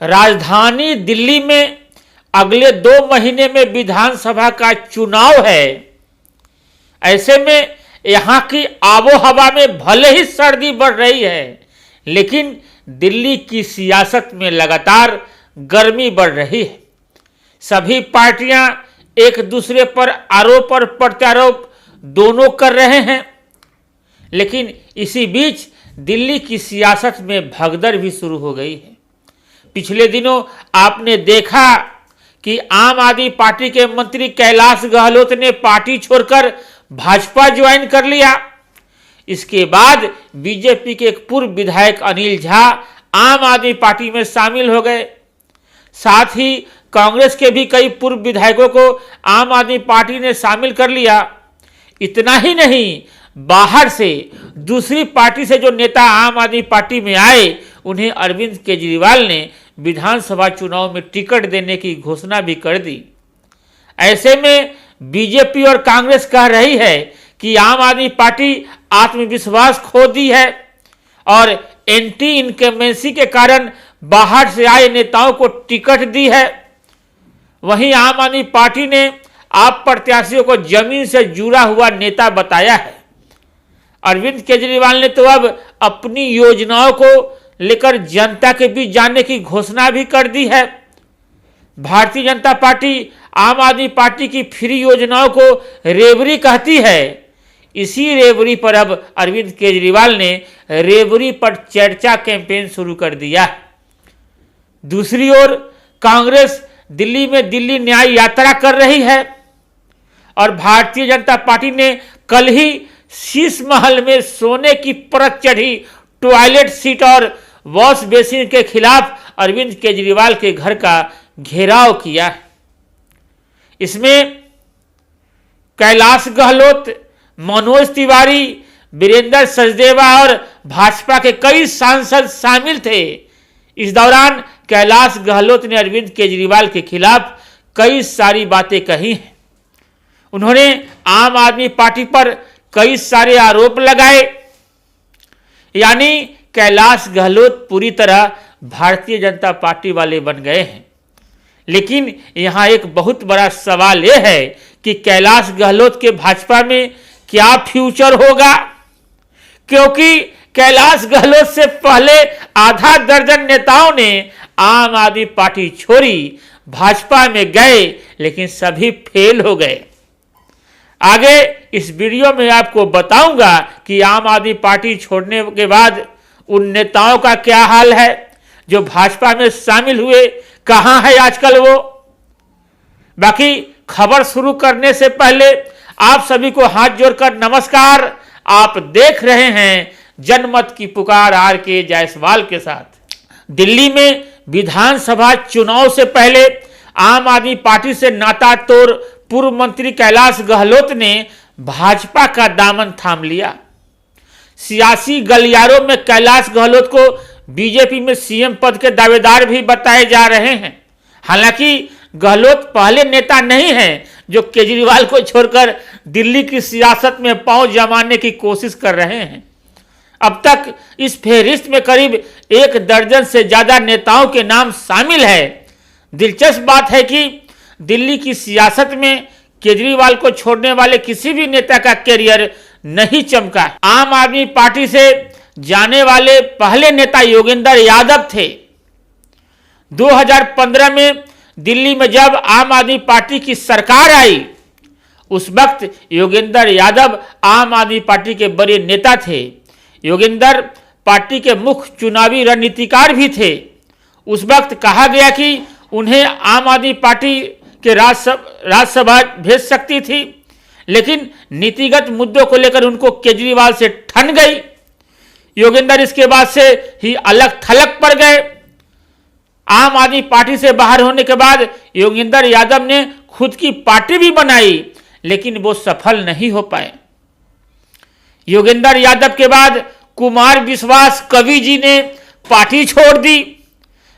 राजधानी दिल्ली में अगले 2 महीने में विधानसभा का चुनाव है। ऐसे में यहाँ की आबो हवा में भले ही सर्दी बढ़ रही है, लेकिन दिल्ली की सियासत में लगातार गर्मी बढ़ रही है। सभी पार्टियां एक दूसरे पर आरोप और प्रत्यारोप दोनों कर रहे हैं, लेकिन इसी बीच दिल्ली की सियासत में भगदड़ भी शुरू हो गई है। पिछले दिनों आपने देखा कि आम आदमी पार्टी के मंत्री कैलाश गहलोत ने पार्टी छोड़कर भाजपा ज्वाइन कर लिया। इसके बाद बीजेपी के एक पूर्व विधायक अनिल झा आम आदमी पार्टी में शामिल हो गए। साथ ही कांग्रेस के भी कई पूर्व विधायकों को आम आदमी पार्टी ने शामिल कर लिया। इतना ही नहीं, बाहर से दूसरी पार्टी से जो नेता आम आदमी पार्टी में आए, उन्हें अरविंद केजरीवाल ने विधानसभा चुनाव में टिकट देने की घोषणा भी कर दी। ऐसे में बीजेपी और कांग्रेस कह रही है कि आम आदमी पार्टी आत्मविश्वास खो दी है और एंटी इनकम्बेंसी के कारण बाहर से आए नेताओं को टिकट दी है। वहीं आम आदमी पार्टी ने आप प्रत्याशियों को जमीन से जुड़ा हुआ नेता बताया है। अरविंद केजरीवाल ने तो अब अपनी योजनाओं को लेकर जनता के बीच जाने की घोषणा भी कर दी है। भारतीय जनता पार्टी आम आदमी पार्टी की फ्री योजनाओं को रेवड़ी कहती है। इसी रेवड़ी पर अब अरविंद केजरीवाल ने रेवड़ी पर चर्चा कैंपेन शुरू कर दिया। दूसरी ओर कांग्रेस दिल्ली में दिल्ली न्याय यात्रा कर रही है और भारतीय जनता पार्टी ने कल ही शीश महल में सोने की परत चढ़ी टॉयलेट सीट और वॉश बेसिन के खिलाफ अरविंद केजरीवाल के घर का घेराव किया। इसमें कैलाश गहलोत, मनोज तिवारी, वीरेंद्र सचदेवा और भाजपा के कई सांसद शामिल थे। इस दौरान कैलाश गहलोत ने अरविंद केजरीवाल के खिलाफ कई सारी बातें कही हैं। उन्होंने आम आदमी पार्टी पर कई सारे आरोप लगाए। यानी कैलाश गहलोत पूरी तरह भारतीय जनता पार्टी वाले बन गए हैं। लेकिन यहाँ एक बहुत बड़ा सवाल यह है कि कैलाश गहलोत के भाजपा में क्या फ्यूचर होगा, क्योंकि कैलाश गहलोत से पहले आधा दर्जन नेताओं ने आम आदमी पार्टी छोड़ी, भाजपा में गए, लेकिन सभी फेल हो गए। आगे इस वीडियो में आपको बताऊंगा कि आम आदमी पार्टी छोड़ने के बाद उन नेताओं का क्या हाल है जो भाजपा में शामिल हुए, कहां है आजकल वो। बाकी खबर शुरू करने से पहले आप सभी को हाथ जोड़कर नमस्कार। आप देख रहे हैं जनमत की पुकार आर.के. जायसवाल के साथ। दिल्ली में विधानसभा चुनाव से पहले आम आदमी पार्टी से नाता तोड़ पूर्व मंत्री कैलाश गहलोत ने भाजपा का दामन थाम लिया। सियासी गलियारों में कैलाश गहलोत को बीजेपी में सीएम पद के दावेदार भी बताए जा रहे हैं। हालांकि गहलोत पहले नेता नहीं हैं जो केजरीवाल को छोड़कर दिल्ली की सियासत में पांव जमाने की कोशिश कर रहे हैं। अब तक इस फेहरिस्त में करीब 1 दर्जन से ज्यादा नेताओं के नाम शामिल है। दिलचस्प बात है कि दिल्ली की सियासत में केजरीवाल को छोड़ने वाले किसी भी नेता का कैरियर नहीं चमका। आम आदमी पार्टी से जाने वाले पहले नेता योगेंद्र यादव थे। 2015 में दिल्ली में जब आम आदमी पार्टी की सरकार आई, उस वक्त योगेंद्र यादव आम आदमी पार्टी के बड़े नेता थे। योगेंद्र पार्टी के मुख्य चुनावी रणनीतिकार भी थे। उस वक्त कहा गया कि उन्हें आम आदमी पार्टी के राज्यसभा भेज सकती थी, लेकिन नीतिगत मुद्दों को लेकर उनको केजरीवाल से ठन गई। योगेंद्र इसके बाद से ही अलग थलग पड़ गए। आम आदमी पार्टी से बाहर होने के बाद योगेंद्र यादव ने खुद की पार्टी भी बनाई, लेकिन वो सफल नहीं हो पाए। योगेंद्र यादव के बाद कुमार विश्वास कवि जी ने पार्टी छोड़ दी।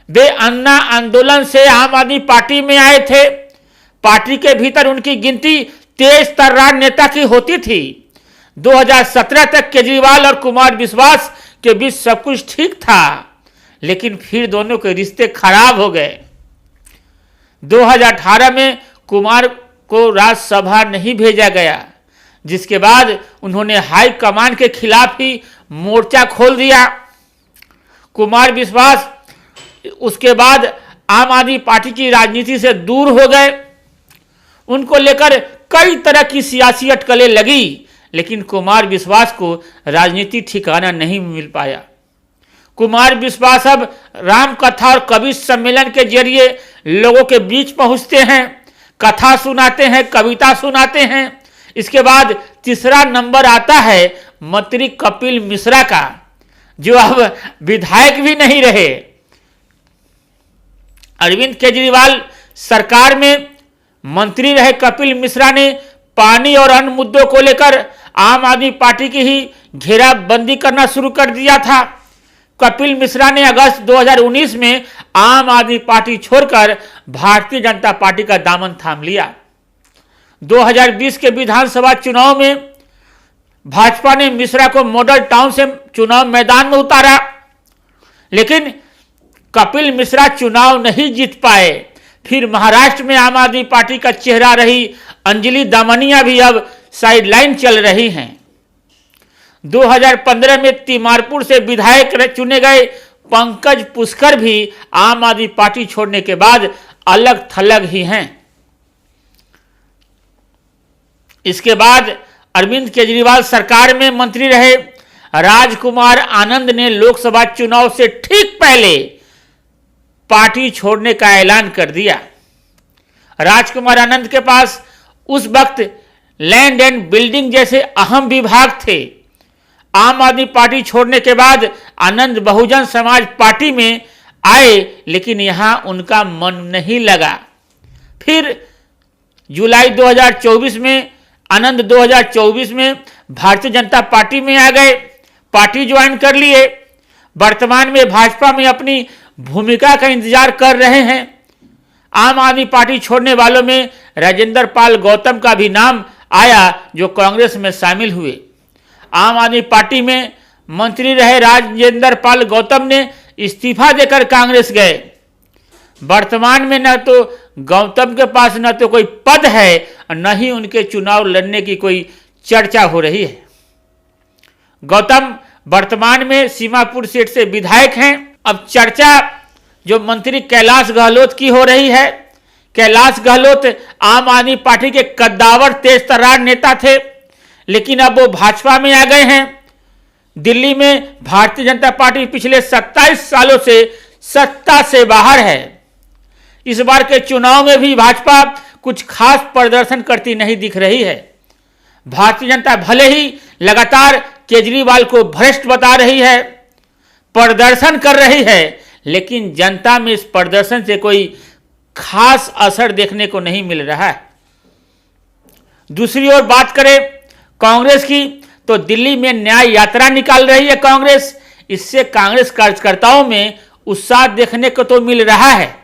वे अन्ना आंदोलन से आम आदमी पार्टी में आए थे। पार्टी के भीतर उनकी गिनती तेज तर्रार नेता की होती थी। 2017 तक केजरीवाल और कुमार विश्वास के बीच सब कुछ ठीक था, लेकिन फिर दोनों के रिश्ते खराब हो गए। 2018 में कुमार को राज्यसभा नहीं भेजा गया, जिसके बाद उन्होंने हाई कमान के खिलाफ ही मोर्चा खोल दिया। कुमार विश्वास उसके बाद आम आदमी पार्टी की राजनीति से दूर हो गए। उनको लेकर कई तरह की सियासी अटकलें लगी, लेकिन कुमार विश्वास को राजनीति ठिकाना नहीं मिल पाया। कुमार विश्वास अब राम कथा और कवि सम्मेलन के जरिए लोगों के बीच पहुंचते हैं, कथा सुनाते हैं, कविता सुनाते हैं। इसके बाद तीसरा नंबर आता है मंत्री कपिल मिश्रा का, जो अब विधायक भी नहीं रहे। अरविंद केजरीवाल सरकार में मंत्री रहे कपिल मिश्रा ने पानी और अन्य मुद्दों को लेकर आम आदमी पार्टी की ही घेराबंदी करना शुरू कर दिया था। कपिल मिश्रा ने अगस्त 2019 में आम आदमी पार्टी छोड़कर भारतीय जनता पार्टी का दामन थाम लिया। 2020 के विधानसभा चुनाव में भाजपा ने मिश्रा को मॉडल टाउन से चुनाव मैदान में उतारा, लेकिन कपिल मिश्रा चुनाव नहीं जीत पाए। फिर महाराष्ट्र में आम आदमी पार्टी का चेहरा रही अंजलि दामनिया भी अब साइडलाइन चल रही हैं। 2015 में तिमारपुर से विधायक चुने गए पंकज पुष्कर भी आम आदमी पार्टी छोड़ने के बाद अलग थलग ही हैं। इसके बाद अरविंद केजरीवाल सरकार में मंत्री रहे राजकुमार आनंद ने लोकसभा चुनाव से ठीक पहले पार्टी छोड़ने का ऐलान कर दिया। राजकुमार आनंद के पास उस वक्त लैंड एंड बिल्डिंग जैसे अहम विभाग थे। आम आदमी पार्टी छोड़ने के बाद आनंद बहुजन समाज पार्टी में आए, लेकिन यहां उनका मन नहीं लगा। फिर जुलाई 2024 में आनंद 2024 में भारतीय जनता पार्टी में आ गए, पार्टी ज्वाइन कर लिए। वर्तमान में भाजपा में अपनी भूमिका का इंतजार कर रहे हैं। आम आदमी पार्टी छोड़ने वालों में राजेंद्र पाल गौतम का भी नाम आया, जो कांग्रेस में शामिल हुए। आम आदमी पार्टी में मंत्री रहे राजेंद्र पाल गौतम ने इस्तीफा देकर कांग्रेस गए। वर्तमान में न तो गौतम के पास न तो कोई पद है, न ही उनके चुनाव लड़ने की कोई चर्चा हो रही है। गौतम वर्तमान में सीमापुर सीट से विधायक हैं। अब चर्चा जो मंत्री कैलाश गहलोत की हो रही है। कैलाश गहलोत आम आदमी पार्टी के कद्दावर तेज तर्रार नेता थे, लेकिन अब वो भाजपा में आ गए हैं। दिल्ली में भारतीय जनता पार्टी पिछले 27 सालों से सत्ता से बाहर है। इस बार के चुनाव में भी भाजपा कुछ खास प्रदर्शन करती नहीं दिख रही है। भारतीय जनता भले ही लगातार केजरीवाल को भ्रष्ट बता रही है, प्रदर्शन कर रही है, लेकिन जनता में इस प्रदर्शन से कोई खास असर देखने को नहीं मिल रहा है। दूसरी ओर बात करें कांग्रेस की, तो दिल्ली में न्याय यात्रा निकाल रही है कांग्रेस। इससे कांग्रेस कार्यकर्ताओं में उत्साह देखने को तो मिल रहा है,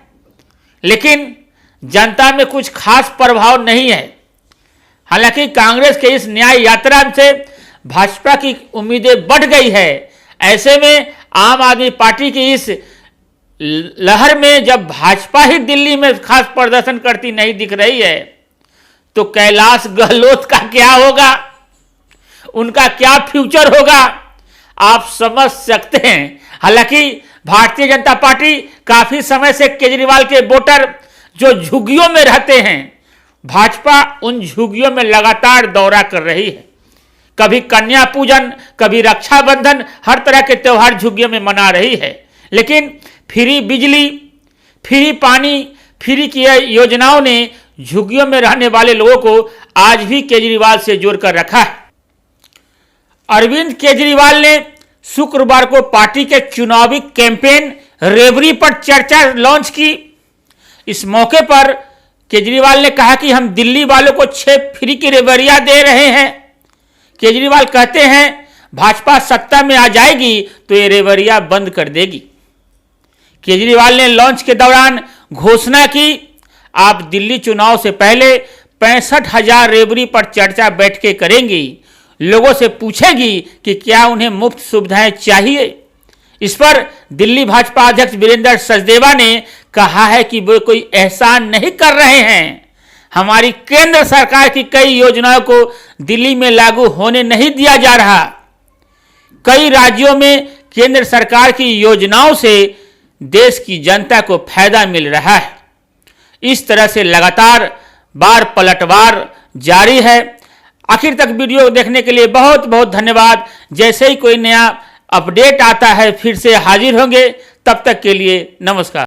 लेकिन जनता में कुछ खास प्रभाव नहीं है। हालांकि कांग्रेस के इस न्याय यात्रा से भाजपा की उम्मीदें बढ़ गई है। ऐसे में आम आदमी पार्टी की इस लहर में जब भाजपा ही दिल्ली में खास प्रदर्शन करती नहीं दिख रही है, तो कैलाश गहलोत का क्या होगा, उनका क्या फ्यूचर होगा, आप समझ सकते हैं। हालांकि भारतीय जनता पार्टी काफी समय से केजरीवाल के वोटर जो झुग्गियों में रहते हैं, भाजपा उन झुग्गियों में लगातार दौरा कर रही है। कभी कन्या पूजन, कभी रक्षाबंधन, हर तरह के त्यौहार झुग्गियों में मना रही है। लेकिन फ्री बिजली, फ्री पानी, फ्री की योजनाओं ने झुग्गियों में रहने वाले लोगों को आज भी केजरीवाल से जोड़कर रखा है। अरविंद केजरीवाल ने शुक्रवार को पार्टी के चुनावी कैंपेन रेवरी पर चर्चा लॉन्च की। इस मौके पर केजरीवाल ने कहा कि हम दिल्ली वालों को 6 फ्री की रेवड़ियां दे रहे हैं। केजरीवाल कहते हैं भाजपा सत्ता में आ जाएगी तो ये रेवड़ियां बंद कर देगी। केजरीवाल ने लॉन्च के दौरान घोषणा की, आप दिल्ली चुनाव से पहले 65,000 रेवड़ी पर चर्चा बैठकें करेंगी, लोगों से पूछेगी कि क्या उन्हें मुफ्त सुविधाएं चाहिए। इस पर दिल्ली भाजपा अध्यक्ष वीरेंद्र सचदेवा ने कहा है कि वो कोई एहसान नहीं कर रहे हैं। हमारी केंद्र सरकार की कई योजनाओं को दिल्ली में लागू होने नहीं दिया जा रहा। कई राज्यों में केंद्र सरकार की योजनाओं से देश की जनता को फायदा मिल रहा है। इस तरह से लगातार बार पलटवार जारी है। आखिर तक वीडियो देखने के लिए बहुत बहुत धन्यवाद। जैसे ही कोई नया अपडेट आता है फिर से हाजिर होंगे। तब तक के लिए नमस्कार।